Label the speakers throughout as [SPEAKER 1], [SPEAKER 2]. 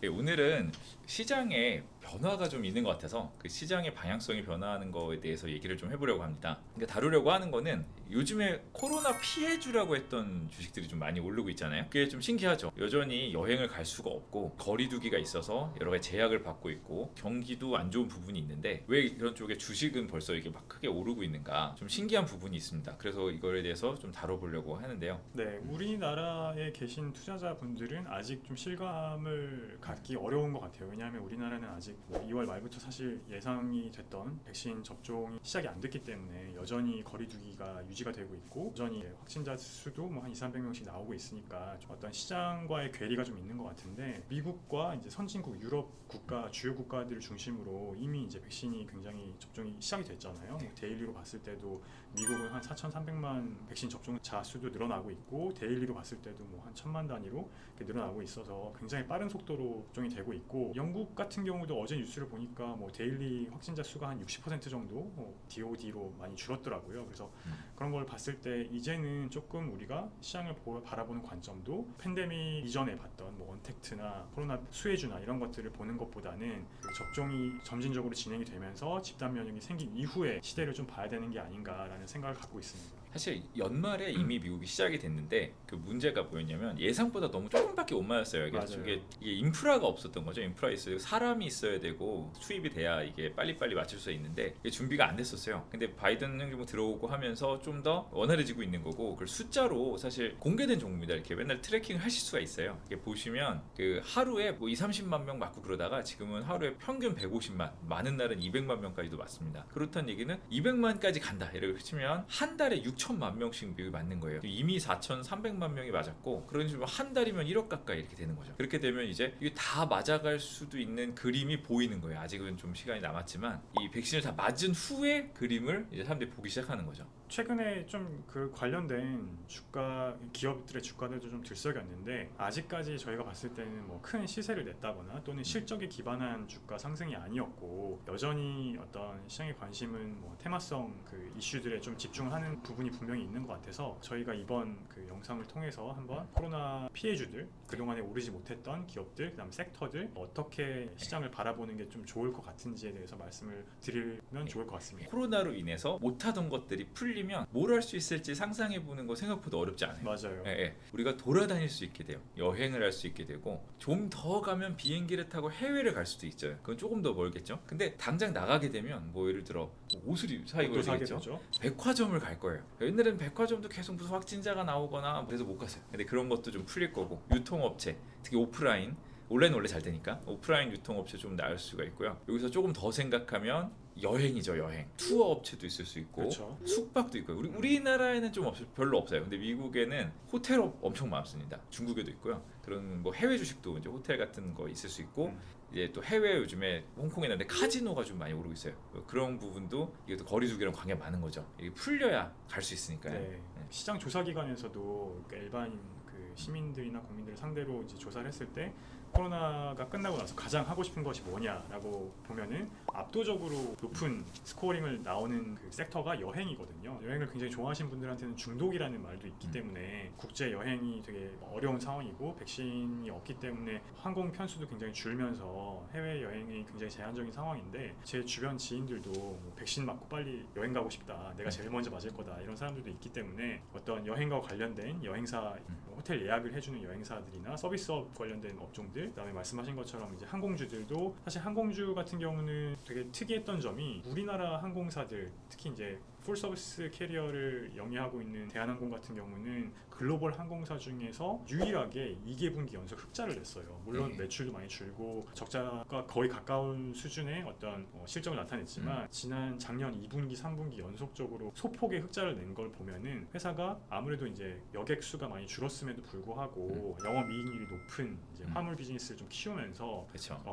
[SPEAKER 1] 네, 오늘은 시장에 변화가 좀 있는 것 같아서 그 시장의 방향성이 변화하는 거에 대해서 얘기를 좀 해보려고 합니다. 그러니까 다루려고 하는 거는 요즘에 코로나 피해주라고 했던 주식들이 좀 많이 오르고 있잖아요. 그게 좀 신기하죠. 여전히 여행을 갈 수가 없고 거리두기가 있어서 여러 가지 제약을 받고 있고 경기도 안 좋은 부분이 있는데 왜 이런 쪽에 주식은 벌써 이게 막 크게 오르고 있는가 좀 신기한 부분이 있습니다. 그래서 이거에 대해서 좀 다뤄보려고 하는데요.
[SPEAKER 2] 네, 우리나라에 계신 투자자분들은 아직 좀 실감을 갖기 어려운 것 같아요. 왜냐하면 우리나라는 아직 2월 말부터 사실 예상이 됐던 백신 접종이 시작이 안 됐기 때문에 여전히 거리두기가 유지가 되고 있고 여전히 확진자 수도 한 200~300명씩 나오고 있으니까 좀 어떤 시장과의 괴리가 좀 있는 것 같은데 미국과 이제 선진국 유럽 국가 주요 국가들을 중심으로 이미 이제 백신이 굉장히 접종이 시작이 됐잖아요. 데일리로 봤을 때도 미국은 한 4,300만 백신 접종자 수도 늘어나고 있고 데일리로 봤을 때도 한 1,000만 단위로 이렇게 늘어나고 있어서 굉장히 빠른 속도로 접종이 되고 있고 영국 같은 경우도 어제 뉴스를 보니까 데일리 확진자 수가 한 60% 정도 DOD로 많이 줄었더라고요. 그래서 그런 걸 봤을 때 이제는 조금 우리가 시장을 바라보는 관점도 팬데믹 이전에 봤던 언택트나 코로나 수혜주나 이런 것들을 보는 것보다는 그 접종이 점진적으로 진행이 되면서 집단 면역이 생긴 이후의 시대를 좀 봐야 되는 게 아닌가라는 생각을 갖고 있습니다.
[SPEAKER 1] 사실 연말에 이미 미국이 시작이 됐는데 그 문제가 뭐였냐면 예상보다 너무 조금밖에 못 맞았어요. 이게 인프라가 없었던 거죠. 인프라 있어요. 사람이 있어야 되고 수입이 돼야 이게 빨리빨리 맞출 수 있는데 이게 준비가 안 됐었어요. 근데 바이든 행정부 들어오고 하면서 좀 더 원활해지고 있는 거고 그걸 숫자로 사실 공개된 정보입니다. 이렇게 맨날 트래킹을 하실 수가 있어요. 이렇게 보시면 그 하루에 2~30만 명 맞고 그러다가 지금은 하루에 평균 150만, 많은 날은 200만 명까지도 맞습니다. 그렇다는 얘기는 200만까지 간다. 이렇게 치면 한 달에 6천만 명씩 미국이 맞는 거예요. 이미 4,300만 명이 맞았고 그런 식으로 한 달이면 1억 가까이 이렇게 되는 거죠. 그렇게 되면 이제 이게 다 맞아갈 수도 있는 그림이 보이는 거예요. 아직은 좀 시간이 남았지만 이 백신을 다 맞은 후에 그림을 이제 사람들이 보기 시작하는 거죠.
[SPEAKER 2] 최근에 좀 그 관련된 주가 기업들의 주가들도 좀 들썩였는데 아직까지 저희가 봤을 때는 큰 시세를 냈다거나 또는 실적에 기반한 주가 상승이 아니었고 여전히 어떤 시장의 관심은 테마성 그 이슈들에 좀 집중하는 부분이 분명히 있는 것 같아서 저희가 이번 그 영상을 통해서 한번 코로나 피해주들 그동안에 오르지 못했던 기업들 그다음 섹터들 어떻게 시장을 바라보는 게 좀 좋을 것 같은지에 대해서 말씀을 드리면 좋을 것 같습니다.
[SPEAKER 1] 코로나로 인해서 못하던 것들이 풀리면 뭘 할 수 있을지 상상해보는 거 생각보다 어렵지 않아요.
[SPEAKER 2] 맞아요.
[SPEAKER 1] 우리가 돌아다닐 수 있게 돼요. 여행을 할 수 있게 되고 좀 더 가면 비행기를 타고 해외를 갈 수도 있죠. 그건 조금 더 멀겠죠. 근데 당장 나가게 되면 예를 들어 옷을 사입어야 되겠죠. 백화점을 갈 거예요. 옛날에는 백화점도 계속 무슨 확진자가 나오거나 그래서 못 갔어요. 근데 그런 것도 좀 풀릴 거고 유통업체 특히 오프라인 온라인 원래 잘 되니까 오프라인 유통업체 좀 나을 수가 있고요. 여기서 조금 더 생각하면 여행이죠. 여행 투어 업체도 있을 수 있고
[SPEAKER 2] 그렇죠.
[SPEAKER 1] 숙박도 있고요. 우리나라에는 좀 별로 없어요. 근데 미국에는 호텔업 엄청 많습니다. 중국에도 있고요. 그런 해외 주식도 이제 호텔 같은 거 있을 수 있고 이제 또 해외 요즘에 홍콩에 있는데 카지노가 좀 많이 오르고 있어요. 그런 부분도 이것도 거리두기랑 관계가 많은 거죠. 이게 풀려야 갈 수 있으니까요.
[SPEAKER 2] 네. 시장 조사 기관에서도 일반 그 시민들이나 국민들을 상대로 이제 조사를 했을 때 코로나가 끝나고 나서 가장 하고 싶은 것이 뭐냐라고 보면은 압도적으로 높은 스코어링을 나오는 그 섹터가 여행이거든요. 여행을 굉장히 좋아하시는 분들한테는 중독이라는 말도 있기 때문에 국제 여행이 되게 어려운 상황이고 백신이 없기 때문에 항공 편수도 굉장히 줄면서 해외 여행이 굉장히 제한적인 상황인데 제 주변 지인들도 백신 맞고 빨리 여행 가고 싶다. 내가 제일 먼저 맞을 거다. 이런 사람들도 있기 때문에 어떤 여행과 관련된 여행사 호텔 예약을 해주는 여행사들이나 서비스업 관련된 업종들 그다음에 말씀하신 것처럼 이제 항공주들도 사실 항공주 같은 경우는 되게 특이했던 점이 우리나라 항공사들 특히 이제 풀서비스 캐리어를 영위하고 있는 대한항공 같은 경우는 글로벌 항공사 중에서 유일하게 2개분기 연속 흑자를 냈어요. 물론 매출도 많이 줄고 적자가 거의 가까운 수준의 어떤 실적을 나타냈지만 지난 작년 2분기, 3분기 연속적으로 소폭의 흑자를 낸 걸 보면은 회사가 아무래도 이제 여객 수가 많이 줄었음에도 불구하고 영업이익률이 높은 이제 화물 비즈니스를 좀 키우면서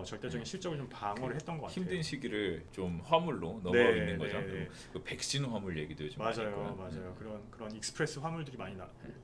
[SPEAKER 2] 절대적인 실적을 좀 방어를 했던 것 같아요.
[SPEAKER 1] 힘든 시기를 좀 화물로 넘어가고 있는 거죠. 그 백신 화물 얘기도 요즘
[SPEAKER 2] 맞아요. 그런 익스프레스 화물들이 많이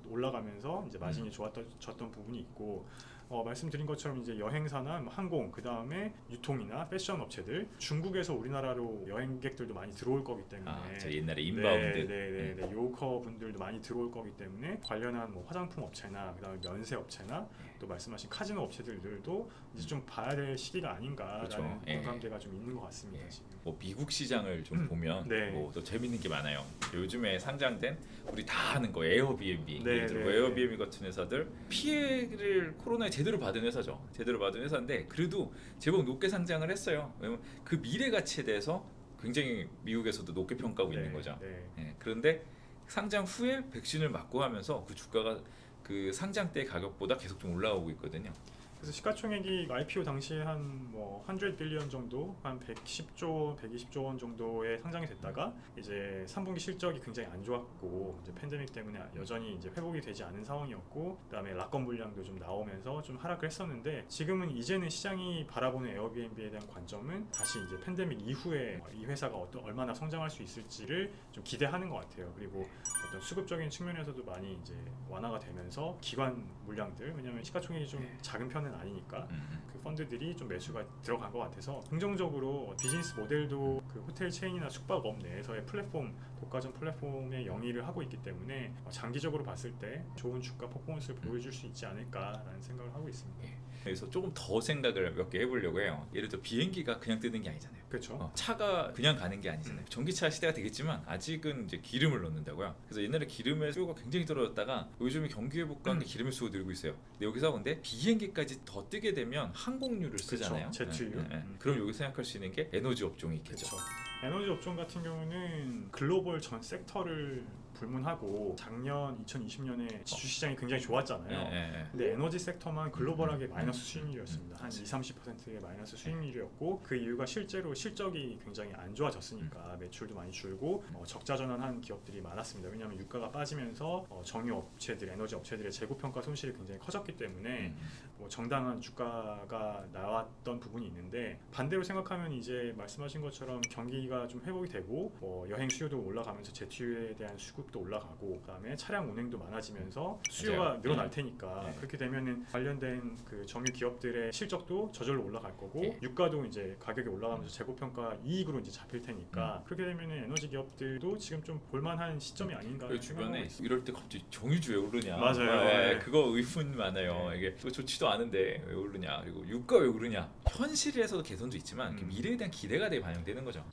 [SPEAKER 2] 올라가면서 이제 마진이 좋아졌던 부분이 있고 말씀드린 것처럼 이제 여행사나 항공 그 다음에 유통이나 패션 업체들 중국에서 우리나라로 여행객들도 많이 들어올 거기 때문에
[SPEAKER 1] 저 옛날에 인바운드
[SPEAKER 2] 요커 분들도 많이 들어올 거기 때문에 관련한 화장품 업체나 그 다음에 면세 업체나 또 말씀하신 카지노 업체들도 이제 좀 봐야 될 시기가 아닌가라는
[SPEAKER 1] 그렇죠. 예.
[SPEAKER 2] 공감대가 좀 있는 것 같습니다.
[SPEAKER 1] 예.
[SPEAKER 2] 지금.
[SPEAKER 1] 뭐 미국 시장을 좀 보면
[SPEAKER 2] 네.
[SPEAKER 1] 뭐 또 재밌는 게 많아요. 요즘에 상장된 우리 다 아는 거 에어비앤비,
[SPEAKER 2] 네,
[SPEAKER 1] 예를 들어
[SPEAKER 2] 네.
[SPEAKER 1] 에어비앤비 같은 회사들 피해를 코로나에 제대로 받은 회사죠. 제대로 받은 회사인데 그래도 제법 높게 상장을 했어요. 왜냐면 그 미래 가치에 대해서 굉장히 미국에서도 높게 평가하고 있는 거죠.
[SPEAKER 2] 네.
[SPEAKER 1] 예, 그런데 상장 후에 백신을 맞고 하면서 그 주가가 그 상장 때 가격보다 계속 좀 올라오고 있거든요.
[SPEAKER 2] 그래서 시가총액이 IPO 당시에 한뭐 100 빌리언 정도, 한 110조, 120조 원 정도에 상장이 됐다가 이제 3분기 실적이 굉장히 안 좋았고 이제 팬데믹 때문에 여전히 이제 회복이 되지 않은 상황이었고 그다음에 락건 물량도 좀 나오면서 좀 하락을 했었는데 지금은 이제는 시장이 바라보는 에어비앤비에 대한 관점은 다시 이제 팬데믹 이후에 이 회사가 얼마나 성장할 수 있을지를 좀 기대하는 것 같아요. 그리고 어떤 수급적인 측면에서도 많이 이제 완화가 되면서 기관 물량들, 왜냐하면 시가총액이 좀 작은 편은 아니니까 그 펀드들이 좀 매수가 들어간 것 같아서 긍정적으로 비즈니스 모델도 그 호텔 체인이나 숙박업 내에서의 플랫폼, 독과점 플랫폼의 영위를 하고 있기 때문에 장기적으로 봤을 때 좋은 주가 퍼포먼스를 보여줄 수 있지 않을까라는 생각을 하고 있습니다.
[SPEAKER 1] 그래서 조금 더 생각을 몇 개 해보려고 해요. 예를 들어 비행기가 그냥 뜨는 게 아니잖아요.
[SPEAKER 2] 그렇죠.
[SPEAKER 1] 차가 그냥 가는 게 아니잖아요. 전기차 시대가 되겠지만 아직은 이제 기름을 넣는다고요. 그래서 옛날에 기름의 수요가 굉장히 떨어졌다가 요즘에 경기 회복과 함께 기름의 수요가 늘고 있어요. 근데 여기서 근데 비행기까지 더 뜨게 되면 항공유를 쓰잖아요.
[SPEAKER 2] 제트유.
[SPEAKER 1] 그럼 여기 생각할 수 있는 게 에너지 업종이 있겠죠.
[SPEAKER 2] 그렇죠. 에너지 업종 같은 경우는 글로벌 전 섹터를 불문하고 작년 2020년에 지주시장이 굉장히 좋았잖아요. 근데 에너지 섹터만 글로벌하게 마이너스 수익률이었습니다. 한 20-30%의 마이너스 수익률이었고 그 이유가 실제로 실적이 굉장히 안 좋아졌으니까 매출도 많이 줄고 적자 전환한 기업들이 많았습니다. 왜냐하면 유가가 빠지면서 정유 업체들, 에너지 업체들의 재고 평가 손실이 굉장히 커졌기 때문에 뭐 정당한 주가가 나왔던 부분이 있는데 반대로 생각하면 이제 말씀하신 것처럼 경기가 좀 회복이 되고 여행 수요도 올라가면서 제트유에 대한 수급도 올라가고 그다음에 차량 운행도 많아지면서 수요가
[SPEAKER 1] 맞아요.
[SPEAKER 2] 늘어날 테니까 그렇게 되면은 관련된 그 정유 기업들의 실적도 저절로 올라갈 거고 유가도 이제 가격이 올라가면서 재고 평가 이익으로 이제 잡힐 테니까 그렇게 되면은 에너지 기업들도 지금 좀 볼만한 시점이 아닌가
[SPEAKER 1] 그 주변에 이럴 때 갑자기 정유주 왜 오르냐.
[SPEAKER 2] 맞아요.
[SPEAKER 1] 그거 의문 많아요. 이게 또 좋지도 않은데 왜 오르냐. 그리고 유가 왜 오르냐. 현실에서도 개선도 있지만 그 미래에 대한 기대가 되게 반영되는 거죠.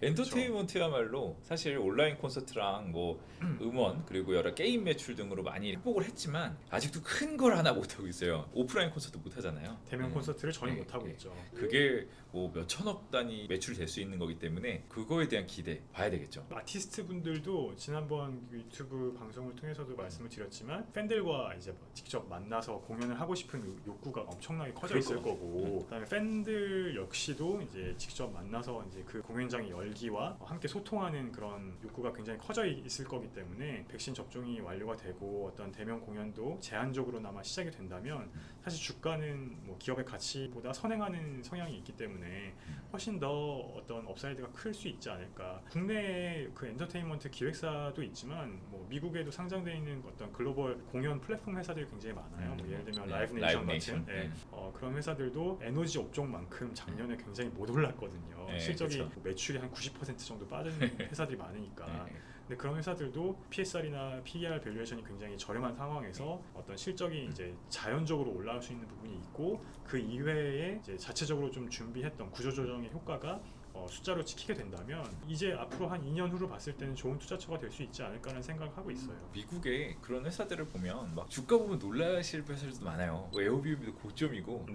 [SPEAKER 1] 엔터테인먼트야말로 사실 온라인 콘서트랑 뭐 음원 그리고 여러 게임 매출 등으로 많이 극복을 했지만 아직도 큰 걸 하나 못 하고 있어요. 오프라인 콘서트 못 하잖아요.
[SPEAKER 2] 대면 콘서트를 전혀 못 하고 있죠.
[SPEAKER 1] 그게 뭐 몇천억 단위 매출이 될 수 있는 거기 때문에 그거에 대한 기대 봐야 되겠죠.
[SPEAKER 2] 아티스트 분들도 지난번 그 유튜브 방송을 통해서도 말씀을 드렸지만 팬들과 이제 직접 만나서 공연을 하고 싶은 욕구가 엄청나게 커져 있을 거고 그다음에 팬들 역시도 이제 직접 만나서 이제 그 공연장의 열기와 함께 소통하는 그런 욕구가 굉장히 커져 있을 거기 때문에 백신 접종이 완료가 되고 어떤 대면 공연도 제한적으로나마 시작이 된다면 사실 주가는 뭐 기업의 가치보다 선행하는 성향이 있기 때문에 훨씬 더 어떤 업사이드가 클 수 있지 않을까. 국내에 그 엔터테인먼트 기획사도 있지만 뭐 미국에도 상장되어 있는 어떤 글로벌 공연 플랫폼 회사들이 굉장히 많아요. 뭐 예를 들면 라이브 네이션 같은 그런 회사들도 에너지 업종만큼 작년에 굉장히 못 올랐거든요. 실적이
[SPEAKER 1] 그렇죠.
[SPEAKER 2] 매출이 한 90% 정도 빠진 회사들이 많으니까. 근데 그런 회사들도 PSR이나 PER 밸류에이션이 굉장히 저렴한 상황에서 어떤 실적이 이제 자연적으로 올라올 수 있는 부분이 있고 그 이외에 이제 자체적으로 좀 준비했던 구조조정의 효과가 숫자로 찍히게 된다면 이제 앞으로 한 2년 후로 봤을 때는 좋은 투자처가 될 수 있지 않을까라는 생각을 하고 있어요.
[SPEAKER 1] 미국의 그런 회사들을 보면 막 주가 보면 놀라실 회사들도 많아요. 에어비앤비도 고점이고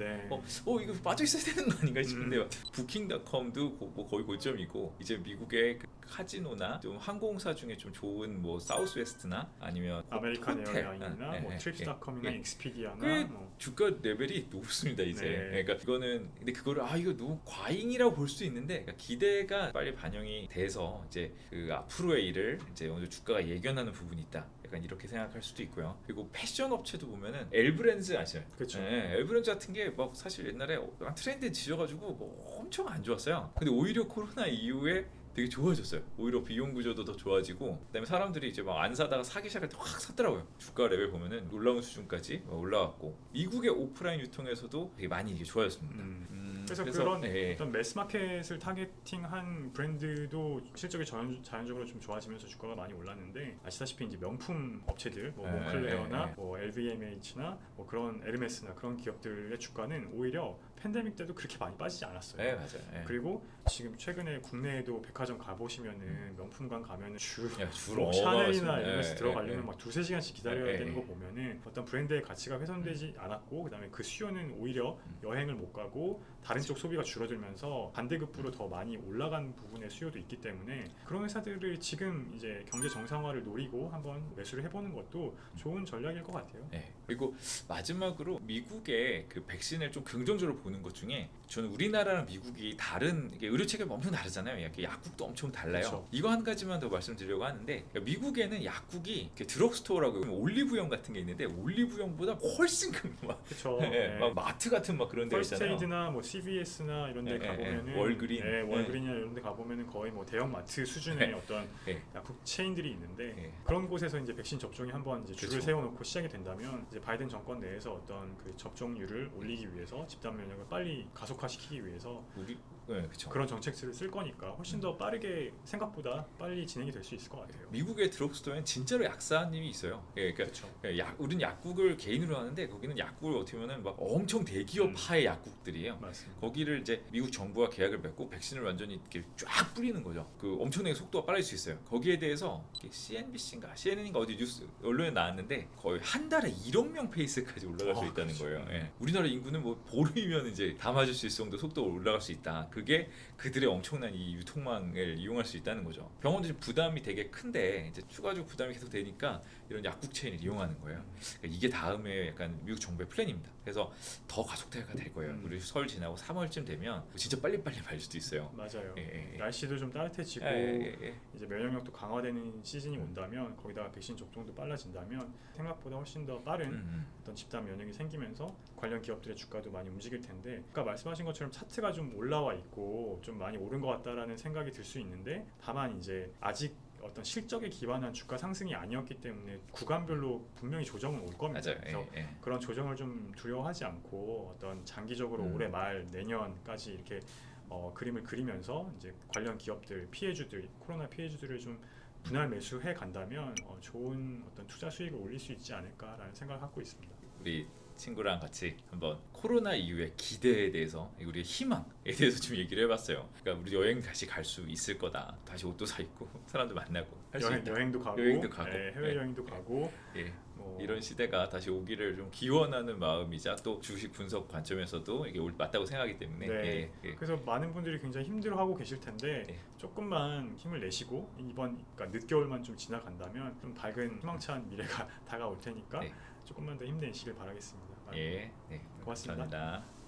[SPEAKER 1] 이거 빠져 있어야 되는 거 아닌가 싶은데요. 부킹닷컴도 뭐 거의 고점이고 이제 미국의 그 카지노나 좀 항공사 중에 좀 좋은 뭐 사우스웨스트나 아니면
[SPEAKER 2] 아메리칸
[SPEAKER 1] 호텔,
[SPEAKER 2] 에어라인이나 뭐 트립스닷컴이나 익스피디아나
[SPEAKER 1] 꽤
[SPEAKER 2] 뭐.
[SPEAKER 1] 주가 레벨이 높습니다 이제. 그러니까 이거는 근데 그거를 이거 너무 과잉이라고 볼 수 있는데 그러니까 기대가 빨리 반영이 돼서 이제 그 앞으로의 일을 이제 오늘 주가가 예견하는 부분이 있다. 약간 이렇게 생각할 수도 있고요. 그리고 패션 업체도 보면은 엘브랜즈 아시죠?
[SPEAKER 2] 그렇죠.
[SPEAKER 1] 엘브랜즈 같은 게 막 사실 옛날에 트렌드에 지져가지고 뭐 엄청 안 좋았어요. 근데 오히려 코로나 이후에 되게 좋아졌어요. 오히려 비용 구조도 더 좋아지고 그다음에 사람들이 이제 막 안 사다가 사기 시작할 때 확 샀더라고요. 주가 레벨 보면은 놀라운 수준까지 올라왔고 미국의 오프라인 유통에서도 되게 많이 이게 좋아졌습니다.
[SPEAKER 2] 그래서 그런
[SPEAKER 1] 예.
[SPEAKER 2] 어떤 매스 마켓을 타겟팅한 브랜드도 실적이 자연적으로 좀 좋아지면서 주가가 많이 올랐는데 아시다시피 이제 명품 업체들 뭐 몽클레어나 뭐 LVMH나 뭐 그런 에르메스나 그런 기업들의 주가는 오히려 팬데믹 때도 그렇게 많이 빠지지 않았어요.
[SPEAKER 1] 네, 맞아요. 예.
[SPEAKER 2] 그리고 지금 최근에 국내에도 백화점 가보시면은 명품관 가면은
[SPEAKER 1] 주로
[SPEAKER 2] 샤넬이나
[SPEAKER 1] 예,
[SPEAKER 2] 에르메스
[SPEAKER 1] 예,
[SPEAKER 2] 들어가려면
[SPEAKER 1] 예.
[SPEAKER 2] 막 2-3시간씩 기다려야
[SPEAKER 1] 예,
[SPEAKER 2] 되는
[SPEAKER 1] 예.
[SPEAKER 2] 거 보면은 어떤 브랜드의 가치가 훼손되지 않았고 그다음에 그 수요는 오히려 여행을 못 가고 다른 쪽 소비가 줄어들면서 반대급부로 더 많이 올라간 부분의 수요도 있기 때문에 그런 회사들을 지금 이제 경제 정상화를 노리고 한번 매수를 해보는 것도 좋은 전략일 것 같아요.
[SPEAKER 1] 네. 그리고 마지막으로 미국의 그 백신을 좀 긍정적으로 보는 것 중에 저는 우리나라랑 미국이 다른 이게 의료 체계가 엄청 다르잖아요. 이렇게 약국도 엄청 달라요.
[SPEAKER 2] 그쵸.
[SPEAKER 1] 이거 한 가지만 더 말씀드리려고 하는데 미국에는 약국이 이렇게 드럭스토어라고 올리브영 같은 게 있는데 올리브영보다 훨씬 큰 막,
[SPEAKER 2] 그렇죠.
[SPEAKER 1] 막 마트 같은 막 그런 데 있잖아요.
[SPEAKER 2] 퍼스트에이드나 뭐 CVS나 이런 데
[SPEAKER 1] 예,
[SPEAKER 2] 가보면은
[SPEAKER 1] 월그린.
[SPEAKER 2] 월그린이나 이런 데 가보면은 거의 뭐 대형 마트 수준의 어떤
[SPEAKER 1] 예.
[SPEAKER 2] 약국 체인들이 있는데
[SPEAKER 1] 예.
[SPEAKER 2] 그런 곳에서 이제 백신 접종이 한번 이제 줄을
[SPEAKER 1] 그쵸.
[SPEAKER 2] 세워놓고 시작이 된다면 이제 바이든 정권 내에서 어떤 그 접종률을 올리기 위해서 집단 면역을 빨리 가속화시키기 위해서
[SPEAKER 1] 우리 그렇죠.
[SPEAKER 2] 그런 정책들을 쓸 거니까 훨씬 더 빠르게 생각보다 빨리 진행이 될 수 있을 것 같아요.
[SPEAKER 1] 미국의 드럭스토어엔 진짜로 약사님이 있어요. 예, 그러니까
[SPEAKER 2] 그렇죠.
[SPEAKER 1] 우리는 약국을 개인으로 하는데 거기는 약국을 어떻게 보면 막 엄청 대기업파의 약국들이에요.
[SPEAKER 2] 맞습니다.
[SPEAKER 1] 거기를 이제 미국 정부와 계약을 맺고 백신을 완전히 이렇게 쫙 뿌리는 거죠. 그 엄청나게 속도가 빨라질 수 있어요. 거기에 대해서 CNBC인가 CNN인가 어디 뉴스 언론에 나왔는데 거의 한 달에 1억 명 페이스까지 올라갈 수 있다는
[SPEAKER 2] 그렇죠.
[SPEAKER 1] 거예요. 예. 우리나라 인구는 뭐 보름이면 이제 다 맞을 수 있을 정도 속도가 올라갈 수 있다. 그게 그들의 엄청난 이 유통망을 이용할 수 있다는 거죠. 병원들이 부담이 되게 큰데 이제 추가적으로 부담이 계속 되니까 이런 약국 체인을 이용하는 거예요. 그러니까 이게 다음에 약간 미국 정부의 플랜입니다. 그래서 더 가속화가 될 거예요. 우리 설 지나고 3월쯤 되면 진짜 빨리빨리 말 수도 있어요.
[SPEAKER 2] 맞아요.
[SPEAKER 1] 예.
[SPEAKER 2] 날씨도 좀 따뜻해지고
[SPEAKER 1] 예.
[SPEAKER 2] 이제 면역력도 강화되는 시즌이 온다면 거기다가 백신 접종도 빨라진다면 생각보다 훨씬 더 빠른 어떤 집단 면역이 생기면서 관련 기업들의 주가도 많이 움직일 텐데 아까 말씀하신 것처럼 차트가 좀 올라와 있고 좀 많이 오른 것 같다라는 생각이 들 수 있는데 다만 이제 아직 어떤 실적에 기반한 주가 상승이 아니었기 때문에 구간별로 분명히 조정은 올 겁니다.
[SPEAKER 1] 맞아요.
[SPEAKER 2] 그래서
[SPEAKER 1] 예.
[SPEAKER 2] 그런 조정을 좀 두려워하지 않고 어떤 장기적으로 올해 말 내년까지 이렇게 그림을 그리면서 이제 관련 기업들 피해주들 코로나 피해주들을 좀 분할 매수해 간다면 좋은 어떤 투자 수익을 올릴 수 있지 않을까라는 생각을 갖고 있습니다.
[SPEAKER 1] 우리 친구랑 같이 한번 코로나 이후의 기대에 대해서 우리의 희망에 대해서 좀 얘기를 해봤어요. 그러니까 우리 여행 다시 갈 수 있을 거다. 다시 옷도 사 입고 사람도 만나고 할 수 있다.
[SPEAKER 2] 여행도 가고 해외 여행도 가고
[SPEAKER 1] 예. 이런 시대가 다시 오기를 좀 기원하는 마음이자 또 주식 분석 관점에서도 이게 맞다고 생각하기 때문에
[SPEAKER 2] 그래서 많은 분들이 굉장히 힘들어하고 계실 텐데 조금만 힘을 내시고 그러니까 늦겨울만 좀 지나간다면 좀 밝은 희망찬 미래가 다가올 테니까 조금만 더 힘내시길 바라겠습니다.
[SPEAKER 1] 예.
[SPEAKER 2] 고맙습니다.
[SPEAKER 1] 감사합니다.